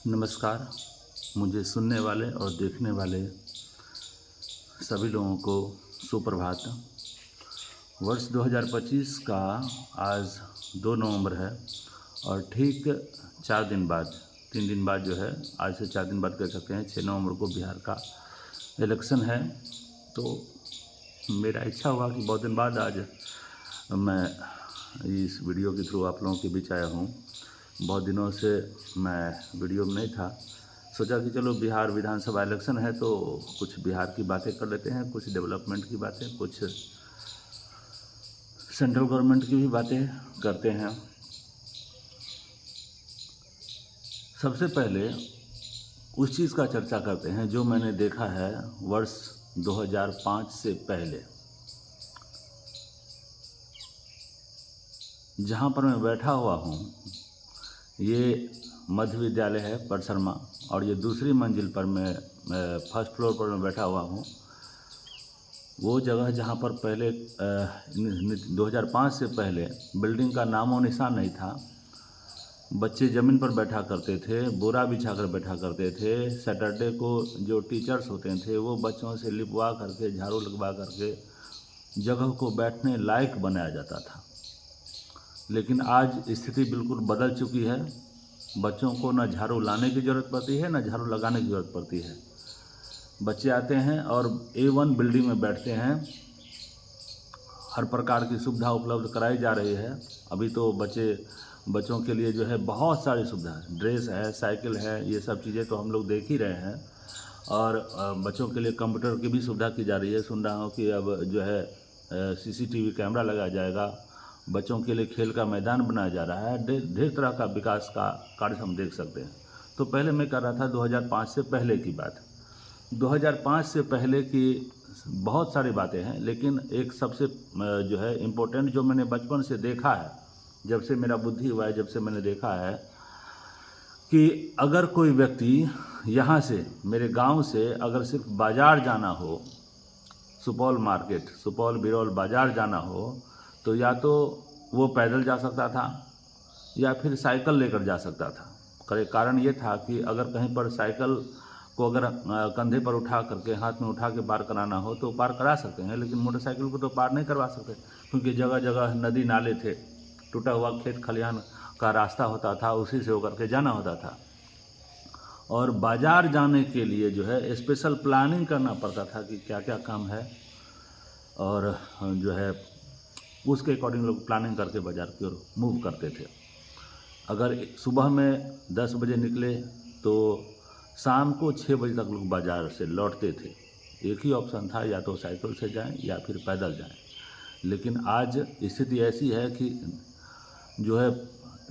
नमस्कार। मुझे सुनने वाले और देखने वाले सभी लोगों को सुप्रभात। वर्ष 2025 का आज 2 नवंबर है और ठीक 4 दिन बाद 3 दिन बाद जो है, आज से 4 दिन बाद कह सकते हैं 6 नवंबर को बिहार का इलेक्शन है। तो मेरा इच्छा हुआ कि बहुत दिन बाद आज मैं इस वीडियो के थ्रू आप लोगों के बीच आया हूँ। बहुत दिनों से मैं वीडियो में नहीं था, सोचा कि चलो बिहार विधानसभा इलेक्शन है तो कुछ बिहार की बातें कर लेते हैं, कुछ डेवलपमेंट की बातें, कुछ सेंट्रल गवर्नमेंट की भी बातें करते हैं। सबसे पहले उस चीज़ का चर्चा करते हैं जो मैंने देखा है वर्ष 2005 से पहले। जहाँ पर मैं बैठा हुआ हूँ ये मध्य विद्यालय है परसरमा, और ये दूसरी मंजिल पर मैं फर्स्ट फ्लोर पर मैं बैठा हुआ हूँ। वो जगह जहाँ पर पहले 2005 से पहले बिल्डिंग का नामो निशान नहीं था। बच्चे ज़मीन पर बैठा करते थे, बोरा बिछा कर बैठा करते थे। सैटरडे को जो टीचर्स होते थे वो बच्चों से लिपवा करके, झाड़ू लगवा करके जगह को बैठने लायक बनाया जाता था। लेकिन आज स्थिति बिल्कुल बदल चुकी है। बच्चों को न झाड़ू लाने की ज़रूरत पड़ती है, न झाड़ू लगाने की ज़रूरत पड़ती है। बच्चे आते हैं और A1 बिल्डिंग में बैठते हैं। हर प्रकार की सुविधा उपलब्ध कराई जा रही है। अभी तो बच्चों के लिए जो है बहुत सारी सुविधा है, ड्रेस है, साइकिल है, ये सब चीज़ें तो हम लोग देख ही रहे हैं। और बच्चों के लिए कंप्यूटर की भी सुविधा की जा रही है। सुन रहा हूँ कि अब जो है CCTV कैमरा लगाया जाएगा। बच्चों के लिए खेल का मैदान बनाया जा रहा है। ढेर तरह का विकास का कार्य हम देख सकते हैं। तो पहले मैं कर रहा था 2005 से पहले की बात। 2005 से पहले की बहुत सारी बातें हैं, लेकिन एक सबसे जो है इम्पोर्टेंट, जो मैंने बचपन से देखा है, जब से मेरा बुद्धि हुआ है, जब से मैंने देखा है कि अगर कोई व्यक्ति यहाँ से, मेरे गांव से अगर सिर्फ बाज़ार जाना हो, सुपौल मार्केट, सुपौल बिरौल बाज़ार जाना हो, तो या तो वो पैदल जा सकता था या फिर साइकिल लेकर जा सकता था। कारण ये था कि अगर कहीं पर साइकिल को अगर कंधे पर उठा करके, हाथ में उठा के पार कराना हो तो पार करा सकते हैं, लेकिन मोटरसाइकिल को तो पार नहीं करवा सकते, क्योंकि जगह जगह नदी नाले थे, टूटा हुआ खेत खलिहान का रास्ता होता था, उसी से होकर के जाना होता था। और बाज़ार जाने के लिए जो है स्पेशल प्लानिंग करना पड़ता था कि क्या क्या काम है, और जो है उसके अकॉर्डिंग लोग प्लानिंग करके बाज़ार की ओर मूव करते थे। अगर सुबह में 10 बजे निकले तो शाम को 6 बजे तक लोग बाज़ार से लौटते थे। एक ही ऑप्शन था, या तो साइकिल से जाएं या फिर पैदल जाएं। लेकिन आज स्थिति ऐसी है कि जो है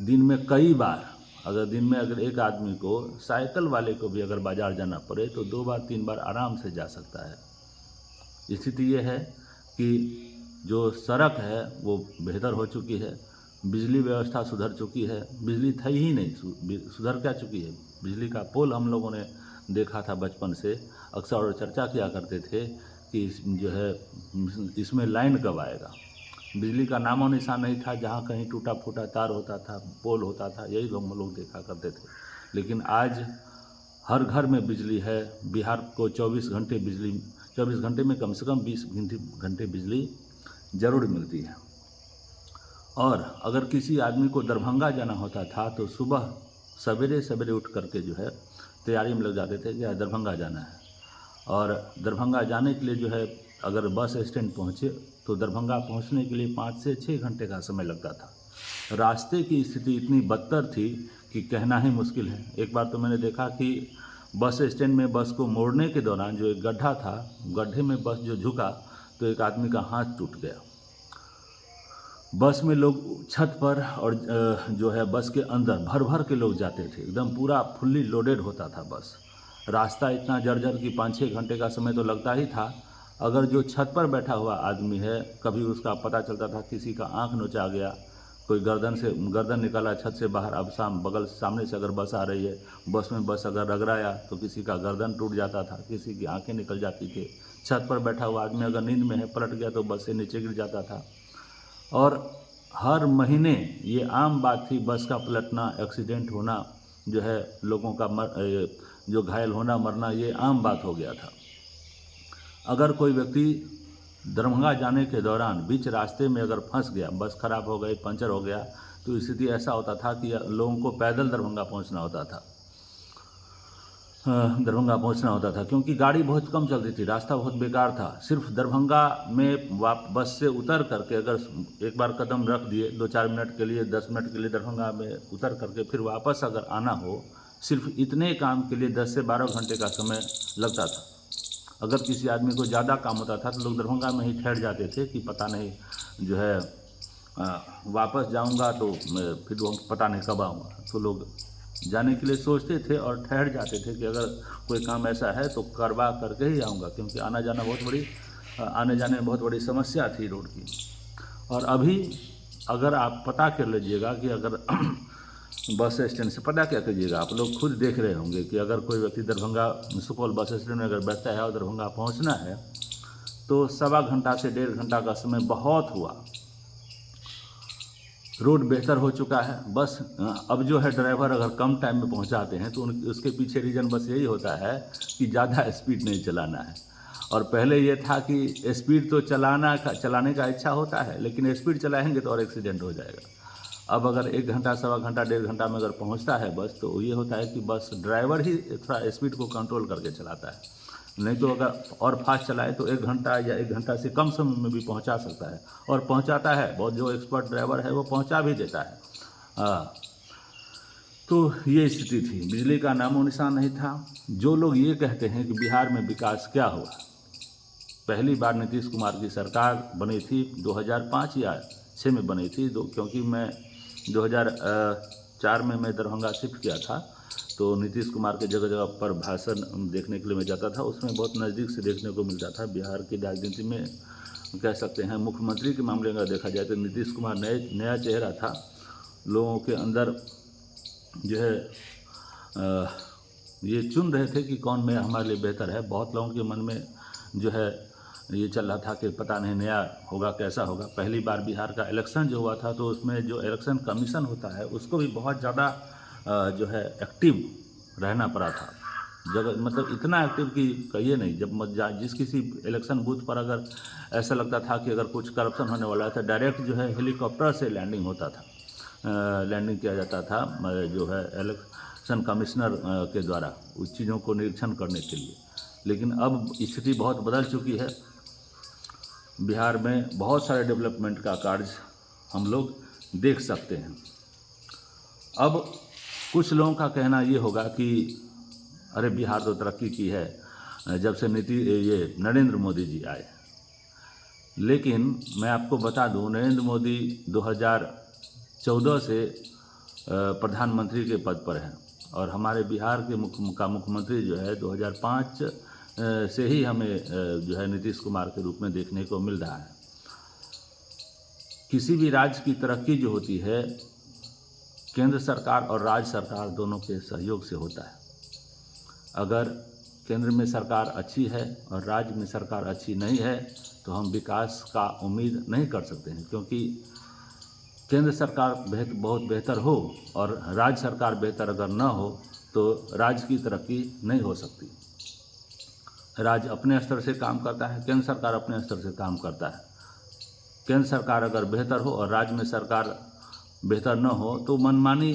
दिन में कई बार, अगर एक आदमी को, साइकिल वाले को भी अगर बाज़ार जाना पड़े तो 2 बार 3 बार आराम से जा सकता है। स्थिति ये है कि जो सड़क है वो बेहतर हो चुकी है, बिजली व्यवस्था सुधर चुकी है। बिजली थी ही नहीं, सुधर क्या चुकी है। बिजली का पोल हम लोगों ने देखा था बचपन से, अक्सर और चर्चा किया करते थे कि जो है इसमें लाइन कब आएगा। बिजली का नामो निशान नहीं था। जहाँ कहीं टूटा फूटा तार होता था, पोल होता था, यही हम लोग देखा करते थे। लेकिन आज हर घर में बिजली है। बिहार को 24 घंटे में कम से कम 20 घंटे बिजली ज़रूर मिलती है। और अगर किसी आदमी को दरभंगा जाना होता था तो सुबह सवेरे सवेरे उठ करके जो है तैयारी में लग जाते थे कि आज दरभंगा जाना है। और दरभंगा जाने के लिए जो है अगर बस स्टैंड पहुँचे तो दरभंगा पहुँचने के लिए 5 से 6 घंटे का समय लगता था। रास्ते की स्थिति इतनी बदतर थी कि कहना ही मुश्किल है। एक बार तो मैंने देखा कि बस स्टैंड में बस को मोड़ने के दौरान जो एक गड्ढा था, गड्ढे में बस जो झुका तो एक आदमी का हाथ टूट गया। बस में लोग छत पर और जो है बस के अंदर भर भर के लोग जाते थे, एकदम पूरा फुल्ली लोडेड होता था बस। रास्ता इतना जर्जर कि 5-6 घंटे का समय तो लगता ही था। अगर जो छत पर बैठा हुआ आदमी है, कभी उसका पता चलता था किसी का आँख नोचा गया, कोई गर्दन निकाला छत से बाहर। अब सामने से अगर बस आ रही है, बस अगर रगड़ाया तो किसी का गर्दन टूट जाता था, किसी की आंखें निकल जाती थी। छत पर बैठा हुआ आदमी अगर नींद में है, पलट गया तो बस से नीचे गिर जाता था। और हर महीने ये आम बात थी बस का पलटना, एक्सीडेंट होना। जो है लोगों का जो घायल होना मरना ये आम बात हो गया था। अगर कोई व्यक्ति दरभंगा जाने के दौरान बीच रास्ते में अगर फंस गया, बस खराब हो गई, पंचर हो गया, तो स्थिति ऐसा होता था कि लोगों को पैदल दरभंगा पहुंचना होता था। क्योंकि गाड़ी बहुत कम चलती थी, रास्ता बहुत बेकार था। सिर्फ दरभंगा में बस से उतर करके अगर एक बार कदम रख दिए 2-4 मिनट के लिए, 10 मिनट के लिए दरभंगा में उतर करके फिर वापस अगर आना हो, सिर्फ इतने काम के लिए 10 से 12 घंटे का समय लगता था। अगर किसी आदमी को ज़्यादा काम होता था तो लोग दरभंगा में ही ठहर जाते थे कि पता नहीं जो है वापस जाऊंगा तो फिर पता नहीं कब आऊँगा। तो लोग जाने के लिए सोचते थे और ठहर जाते थे कि अगर कोई काम ऐसा है तो करवा करके ही आऊँगा, क्योंकि आने जाने में बहुत बड़ी समस्या थी रोड की। और अभी अगर आप पता कर लीजिएगा कि अगर बस स्टैंड से पता क्या कीजिएगा, आप लोग खुद देख रहे होंगे कि अगर कोई व्यक्ति दरभंगा सुपौल बस स्टैंड में अगर बैठता है और दरभंगा पहुंचना है तो 1.25 घंटा से 1.5 घंटा का समय बहुत हुआ। रोड बेहतर हो चुका है। बस अब जो है ड्राइवर अगर कम टाइम में पहुंचाते हैं तो उसके पीछे रीज़न बस यही होता है कि ज़्यादा स्पीड नहीं चलाना है। और पहले ये था कि स्पीड तो चलाने का इच्छा होता है, लेकिन स्पीड चलाएँगे तो और एक्सीडेंट हो जाएगा। अब अगर 1 घंटा, 1.25 घंटा, 1.5 घंटा में अगर पहुंचता है बस, तो ये होता है कि बस ड्राइवर ही थोड़ा स्पीड को कंट्रोल करके चलाता है। नहीं तो अगर और फास्ट चलाए तो 1 घंटा या 1 घंटा से कम समय में भी पहुंचा सकता है, और पहुंचाता है। बहुत जो एक्सपर्ट ड्राइवर है वो पहुंचा भी देता है। तो ये स्थिति थी, बिजली का नामो निशान नहीं था। जो लोग ये कहते हैं कि बिहार में विकास क्या हुआ, पहली बार नीतीश कुमार की सरकार बनी थी 2005 या 6 में बनी थी, क्योंकि मैं 2004 में मैं दरभंगा शिफ्ट किया था, तो नीतीश कुमार के जगह जगह पर भाषण देखने के लिए मैं जाता था। उसमें बहुत नज़दीक से देखने को मिलता था। बिहार की राजनीति में कह सकते हैं मुख्यमंत्री के मामले में देखा जाए तो नीतीश कुमार नया चेहरा था। लोगों के अंदर जो है ये चुन रहे थे कि कौन में हमारे लिए बेहतर है। बहुत लोगों के मन में जो है ये चल रहा था कि पता नहीं नया होगा, कैसा होगा। पहली बार बिहार का इलेक्शन जो हुआ था तो उसमें जो इलेक्शन कमीशन होता है उसको भी बहुत ज़्यादा जो है एक्टिव रहना पड़ा था। मतलब इतना एक्टिव कि कहिए नहीं। जब जिस किसी इलेक्शन बूथ पर अगर ऐसा लगता था कि अगर कुछ करप्शन होने वाला है तो डायरेक्ट जो है हेलीकॉप्टर से लैंडिंग होता था, लैंडिंग किया जाता था जो है इलेक्शन कमिश्नर के द्वारा उस चीज़ों को निरीक्षण करने के लिए। लेकिन अब स्थिति बहुत बदल चुकी है। बिहार में बहुत सारे डेवलपमेंट का कार्य हम लोग देख सकते हैं। अब कुछ लोगों का कहना ये होगा कि अरे बिहार तो तरक्की की है जब से ये नरेंद्र मोदी जी आए। लेकिन मैं आपको बता दूं, नरेंद्र मोदी 2014 से प्रधानमंत्री के पद पर हैं, और हमारे बिहार के मुख्यमंत्री जो है 2005 से ही हमें जो है नीतीश कुमार के रूप में देखने को मिल रहा है। किसी भी राज्य की तरक्की जो होती है केंद्र सरकार और राज्य सरकार दोनों के सहयोग से होता है। अगर केंद्र में सरकार अच्छी है और राज्य में सरकार अच्छी नहीं है तो हम विकास का उम्मीद नहीं कर सकते हैं, क्योंकि केंद्र सरकार बहुत बेहतर हो और राज्य सरकार बेहतर अगर न हो तो राज्य की तरक्की नहीं हो सकती। राज्य अपने स्तर से काम करता है, केंद्र सरकार अपने स्तर से काम करता है। केंद्र सरकार अगर बेहतर हो और राज्य में सरकार बेहतर न हो तो मनमानी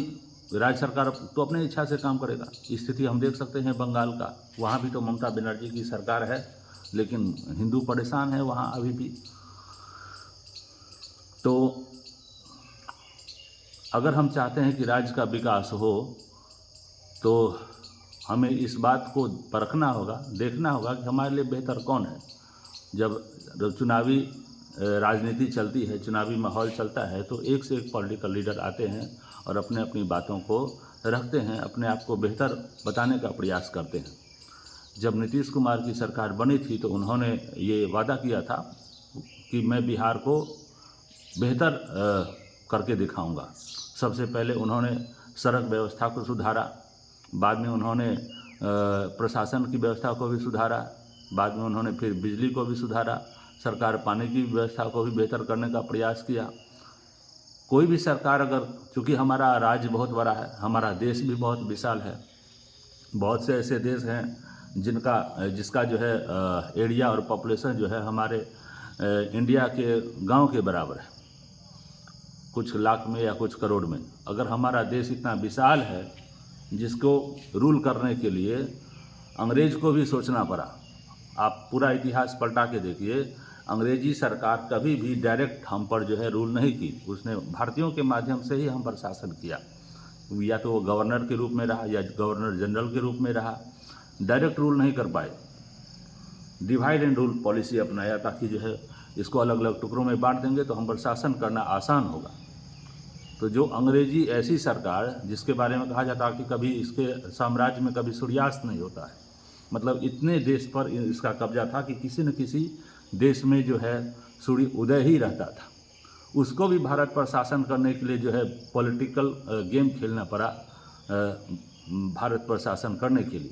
राज्य सरकार तो अपनी इच्छा से काम करेगा। स्थिति हम देख सकते हैं बंगाल का, वहाँ भी तो ममता बनर्जी की सरकार है, लेकिन हिंदू परेशान है वहाँ अभी भी। तो अगर हम चाहते हैं कि राज्य का विकास हो तो हमें इस बात को परखना होगा, देखना होगा कि हमारे लिए बेहतर कौन है। जब चुनावी राजनीति चलती है, चुनावी माहौल चलता है, तो एक से एक पॉलिटिकल लीडर आते हैं और अपने अपनी बातों को रखते हैं, अपने आप को बेहतर बताने का प्रयास करते हैं। जब नीतीश कुमार की सरकार बनी थी तो उन्होंने ये वादा किया था कि मैं बिहार को बेहतर करके दिखाऊंगा। सबसे पहले उन्होंने सड़क व्यवस्था को सुधारा, बाद में उन्होंने प्रशासन की व्यवस्था को भी सुधारा, बाद में उन्होंने फिर बिजली को भी सुधारा, सरकार पानी की व्यवस्था को भी बेहतर करने का प्रयास किया। कोई भी सरकार अगर, चूँकि हमारा राज्य बहुत बड़ा है, हमारा देश भी बहुत विशाल है, बहुत से ऐसे देश हैं जिसका जो है एरिया और पॉपुलेशन जो है हमारे इंडिया के गांव के बराबर है, कुछ लाख में या कुछ करोड़ में। अगर हमारा देश इतना विशाल है जिसको रूल करने के लिए अंग्रेज को भी सोचना पड़ा। आप पूरा इतिहास पलटा के देखिए, अंग्रेजी सरकार कभी भी डायरेक्ट हम पर जो है रूल नहीं की, उसने भारतीयों के माध्यम से ही हम पर शासन किया। या तो वो गवर्नर के रूप में रहा या गवर्नर जनरल के रूप में रहा, डायरेक्ट रूल नहीं कर पाए। डिवाइड एंड रूल पॉलिसी अपनाया ताकि जो है इसको अलग अलग टुकड़ों में बांट देंगे तो हम पर शासन करना आसान होगा। तो जो अंग्रेजी ऐसी सरकार जिसके बारे में कहा जाता है कि कभी इसके साम्राज्य में कभी सूर्यास्त नहीं होता है, मतलब इतने देश पर इसका कब्जा था कि किसी न किसी देश में जो है सूर्य उदय ही रहता था। उसको भी भारत पर शासन करने के लिए जो है पॉलिटिकल गेम खेलना पड़ा भारत पर शासन करने के लिए।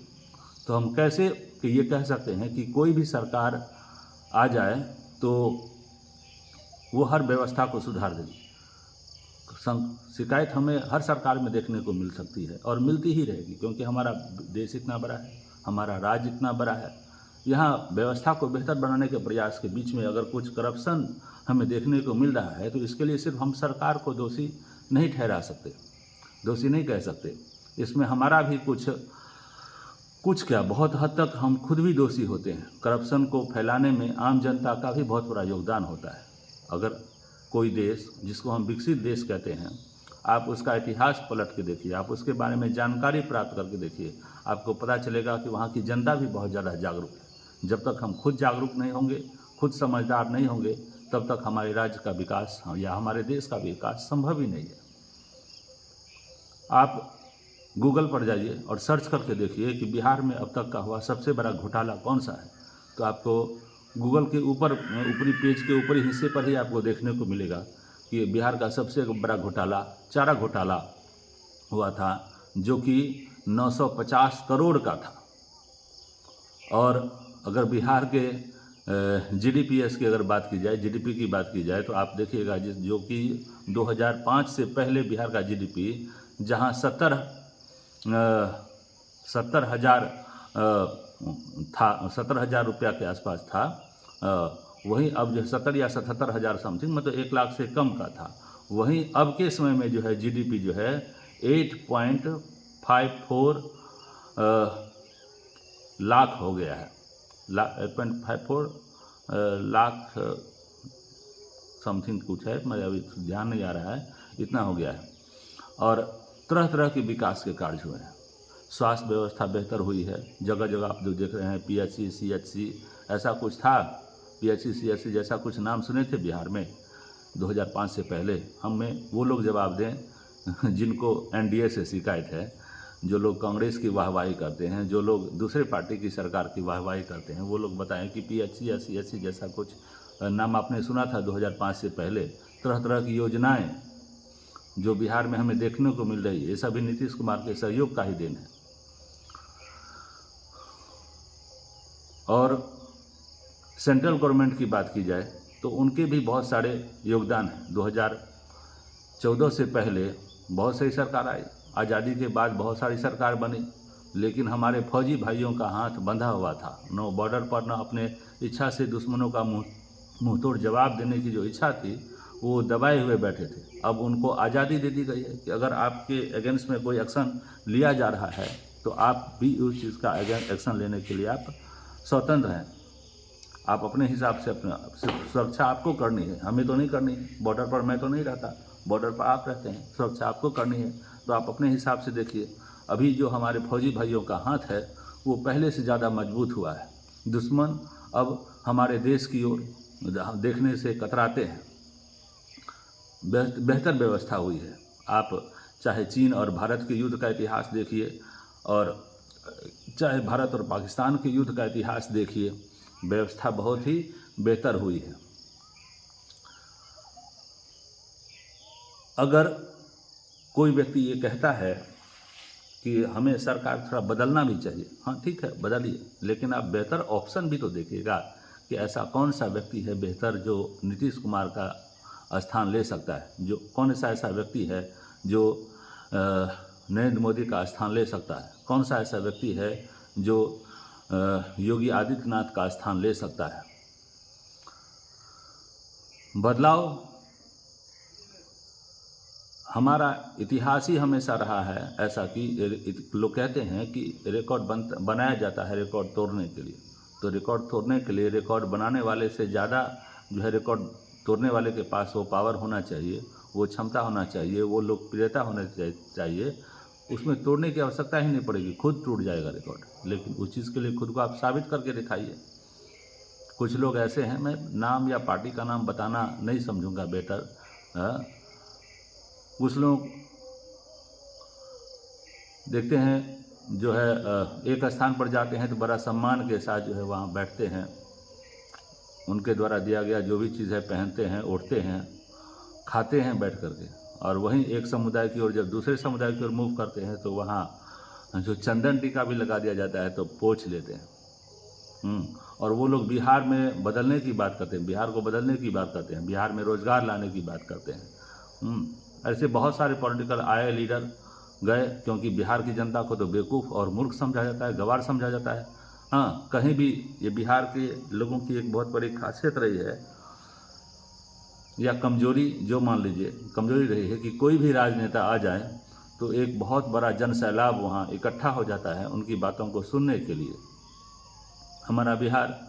तो हम कैसे कि ये कह सकते हैं कि कोई भी सरकार आ जाए तो वो हर व्यवस्था को सुधार देगी। शिकायत हमें हर सरकार में देखने को मिल सकती है और मिलती ही रहेगी, क्योंकि हमारा देश इतना बड़ा है, हमारा राज्य इतना बड़ा है। यहाँ व्यवस्था को बेहतर बनाने के प्रयास के बीच में अगर कुछ करप्शन हमें देखने को मिल रहा है तो इसके लिए सिर्फ हम सरकार को दोषी नहीं ठहरा सकते, दोषी नहीं कह सकते। इसमें हमारा भी कुछ क्या बहुत हद तक हम खुद भी दोषी होते हैं। करप्शन को फैलाने में आम जनता का भी बहुत बड़ा योगदान होता है। अगर कोई देश जिसको हम विकसित देश कहते हैं, आप उसका इतिहास पलट के देखिए, आप उसके बारे में जानकारी प्राप्त करके देखिए, आपको पता चलेगा कि वहाँ की जनता भी बहुत ज़्यादा जागरूक है। जब तक हम खुद जागरूक नहीं होंगे, खुद समझदार नहीं होंगे, तब तक हमारे राज्य का विकास या हमारे देश का विकास संभव ही नहीं है। आप गूगल पर जाइए और सर्च करके देखिए कि बिहार में अब तक का हुआ सबसे बड़ा घोटाला कौन सा है, तो आपको गूगल के ऊपरी पेज के ऊपरी हिस्से पर ही आपको देखने को मिलेगा कि बिहार का सबसे बड़ा घोटाला चारा घोटाला हुआ था, जो कि 950 करोड़ का था। और अगर बिहार के जीडीपीएस की अगर बात की जाए, जीडीपी की बात की जाए, तो आप देखिएगा जो कि 2005 से पहले बिहार का जीडीपी जहां 70,000 था, 70,000 रुपया के आसपास था, वहीं अब जो 70 या 77,000 समथिंग, मतलब 1 लाख से कम का था। वहीं अब के समय में जो है जीडीपी जो है 8.54 लाख हो गया है, 8.54 लाख समथिंग कुछ है, मेरे अभी ध्यान नहीं आ रहा है, इतना हो गया है। और तरह तरह के विकास के कार्य हुए हैं, स्वास्थ्य व्यवस्था बेहतर हुई है। जगह जगह आप जो देख रहे हैं पीएचसी, सीएचसी, ऐसा कुछ था, पीएचसी सीएचसी जैसा कुछ नाम सुने थे बिहार में 2005 से पहले? हमें वो लोग जवाब दें जिनको एनडीए से शिकायत है, जो लोग कांग्रेस की वाहवाही करते हैं, जो लोग दूसरे पार्टी की सरकार की वाहवाही करते हैं, वो लोग बताएं कि पीएचसी या सीएचसी जैसा कुछ नाम आपने सुना था 2005 से पहले? तरह तरह की योजनाएं जो बिहार में हमें देखने को मिल रही है, ये सभी नीतीश कुमार के सहयोग का ही देन है। और सेंट्रल गवर्नमेंट की बात की जाए तो उनके भी बहुत सारे योगदान हैं। 2014 से पहले बहुत सारी सरकार आई, आज़ादी के बाद बहुत सारी सरकार बनी, लेकिन हमारे फौजी भाइयों का हाथ बंधा हुआ था। न बॉर्डर पर न अपने इच्छा से दुश्मनों का मुंहतोड़ जवाब देने की जो इच्छा थी वो दबाए हुए बैठे थे। अब उनको आज़ादी दे दी गई है कि अगर आपके अगेंस्ट में कोई एक्शन लिया जा रहा है तो आप भी उस चीज़ का एक्शन लेने के लिए आप स्वतंत्र हैं। आप अपने हिसाब से अपना सुरक्षा आपको करनी है, हमें तो नहीं करनी है। बॉर्डर पर मैं तो नहीं रहता, बॉर्डर पर आप रहते हैं, सुरक्षा आपको करनी है, तो आप अपने हिसाब से देखिए। अभी जो हमारे फौजी भाइयों का हाथ है वो पहले से ज़्यादा मजबूत हुआ है। दुश्मन अब हमारे देश की ओर देखने से कतराते हैं। बेहतर व्यवस्था हुई है। आप चाहे चीन और भारत के युद्ध का इतिहास देखिए और चाहे भारत और पाकिस्तान के युद्ध का इतिहास देखिए, व्यवस्था बहुत ही बेहतर हुई है। अगर कोई व्यक्ति ये कहता है कि हमें सरकार थोड़ा बदलना भी चाहिए, हाँ ठीक है बदलिए, लेकिन आप बेहतर ऑप्शन भी तो देखिएगा कि ऐसा कौन सा व्यक्ति है बेहतर जो नीतीश कुमार का स्थान ले सकता है। जो कौन सा ऐसा व्यक्ति है जो नरेंद्र मोदी का स्थान ले सकता है? कौन सा ऐसा व्यक्ति है जो योगी आदित्यनाथ का स्थान ले सकता है? बदलाव हमारा इतिहास ही हमेशा रहा है ऐसा कि लोग कहते हैं कि रिकॉर्ड बनाया जाता है रिकॉर्ड तोड़ने के लिए। तो रिकॉर्ड तोड़ने के लिए रिकॉर्ड बनाने वाले से ज़्यादा जो है रिकॉर्ड तोड़ने वाले के पास वो पावर होना चाहिए, वो क्षमता होना चाहिए, वो लोकप्रियता होना चाहिए। उसमें तोड़ने की आवश्यकता ही नहीं पड़ेगी, खुद टूट जाएगा रिकॉर्ड। लेकिन उस चीज़ के लिए खुद को आप साबित करके दिखाइए। कुछ लोग ऐसे हैं, मैं नाम या पार्टी का नाम बताना नहीं समझूंगा बेटर। कुछ लोग देखते हैं जो है एक स्थान पर जाते हैं तो बड़ा सम्मान के साथ जो है वहाँ बैठते हैं, उनके द्वारा दिया गया जो भी चीज़ है पहनते हैं, ओढ़ते हैं, खाते हैं बैठ करके। और वहीं एक समुदाय की ओर जब दूसरे समुदाय की ओर मूव करते हैं तो वहाँ जो चंदन टीका भी लगा दिया जाता है तो पोंछ लेते हैं। और वो लोग बिहार में बदलने की बात करते हैं, बिहार को बदलने की बात करते हैं, बिहार में रोजगार लाने की बात करते हैं। ऐसे बहुत सारे पॉलिटिकल आए लीडर गए, क्योंकि बिहार की जनता को तो बेवकूफ़ और मूर्ख समझा जाता है, गंवार समझा जाता है। हाँ, कहीं भी ये बिहार के लोगों की एक बहुत बड़ी खासियत रही है या कमजोरी, जो मान लीजिए कमजोरी रही है कि कोई भी राजनेता आ जाए तो एक बहुत बड़ा जन सैलाब वहाँ इकट्ठा हो जाता है उनकी बातों को सुनने के लिए। हमारा बिहार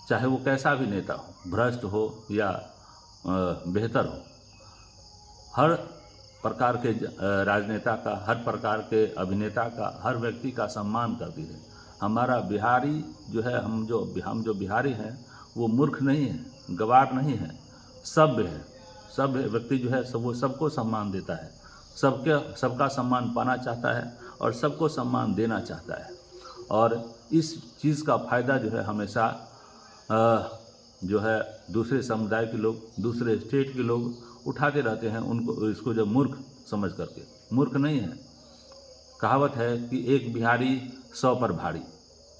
चाहे वो कैसा भी नेता हो, भ्रष्ट हो या बेहतर हो, हर प्रकार के राजनेता का, हर प्रकार के अभिनेता का, हर व्यक्ति का सम्मान करती है। हमारा बिहारी जो है, हम जो बिहारी हैं वो मूर्ख नहीं है, गंवार नहीं है, सभ्य है। सभ्य व्यक्ति जो है वो सबको सम्मान देता है, सबका सम्मान पाना चाहता है और सबको सम्मान देना चाहता है। और इस चीज़ का फ़ायदा जो है हमेशा जो है दूसरे समुदाय के लोग, दूसरे स्टेट के लोग उठाते रहते हैं उनको, इसको जब मूर्ख समझ करके। मूर्ख नहीं है। कहावत है कि एक बिहारी 100 पर भारी।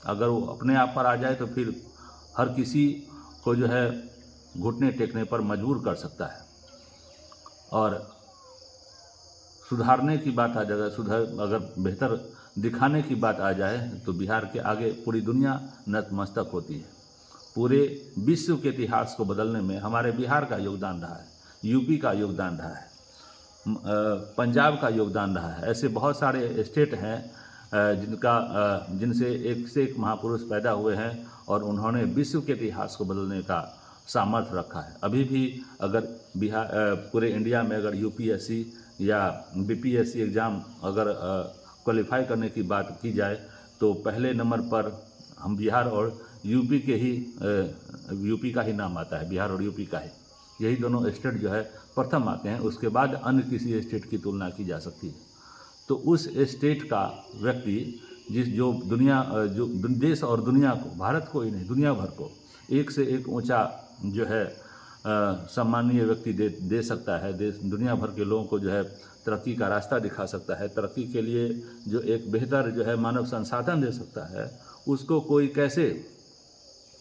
अगर वो अपने आप पर आ जाए तो फिर हर किसी को जो है घुटने टेकने पर मजबूर कर सकता है। और सुधारने की बात आ जाए, अगर बेहतर दिखाने की बात आ जाए तो बिहार के आगे पूरी दुनिया नतमस्तक होती है। पूरे विश्व के इतिहास को बदलने में हमारे बिहार का योगदान रहा है, यूपी का योगदान रहा है, पंजाब का योगदान रहा है। ऐसे बहुत सारे स्टेट हैं जिनसे एक से एक महापुरुष पैदा हुए हैं और उन्होंने विश्व के इतिहास को बदलने का सामर्थ्य रखा है। अभी भी अगर बिहार पूरे इंडिया में अगर यूपीएससी या बीपीएससी एग्ज़ाम अगर क्वालिफाई करने की बात की जाए तो पहले नंबर पर हम बिहार और यूपी के ही यूपी का ही नाम आता है, बिहार और यूपी का ही। यही दोनों स्टेट जो है प्रथम आते हैं, उसके बाद अन्य किसी स्टेट की तुलना की जा सकती है। तो उस स्टेट का व्यक्ति जो देश और दुनिया को, भारत को ही नहीं दुनिया भर को एक से एक ऊंचा जो है सम्मानीय व्यक्ति दे सकता है, दुनिया भर के लोगों को जो है तरक्की का रास्ता दिखा सकता है, तरक्की के लिए जो एक बेहतर जो है मानव संसाधन दे सकता है, उसको कोई कैसे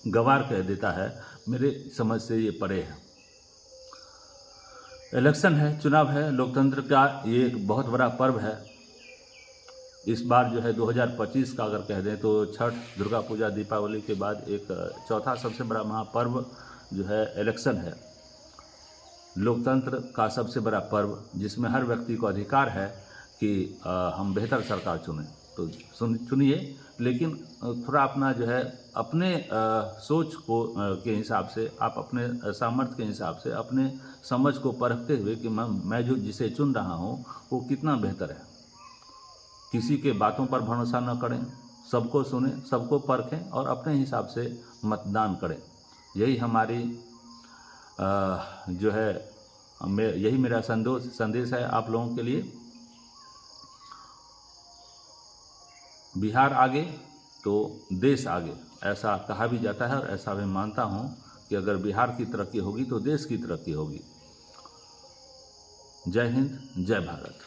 गंवार कह देता है, मेरे समझ से ये परे है। इलेक्शन है, चुनाव है, लोकतंत्र का ये एक बहुत बड़ा पर्व है। इस बार जो है 2025 का अगर कह दें तो छठ, दुर्गा पूजा, दीपावली के बाद एक चौथा सबसे बड़ा महापर्व जो है इलेक्शन है। लोकतंत्र का सबसे बड़ा पर्व जिसमें हर व्यक्ति को अधिकार है कि हम बेहतर सरकार चुनें। तो चुनिए, लेकिन थोड़ा अपना जो है अपने सोच को के हिसाब से, आप अपने सामर्थ्य के हिसाब से, अपने समझ को परखते हुए कि मैं जो जिसे चुन रहा हूँ वो कितना बेहतर है। किसी के बातों पर भरोसा न करें, सबको सुनें, सबको परखें और अपने हिसाब से मतदान करें। यही हमारी जो है यही मेरा संदेश है आप लोगों के लिए। बिहार आगे तो देश आगे, ऐसा कहा भी जाता है और ऐसा मैं मानता हूँ कि अगर बिहार की तरक्की होगी तो देश की तरक्की होगी। जय हिंद, जय भारत।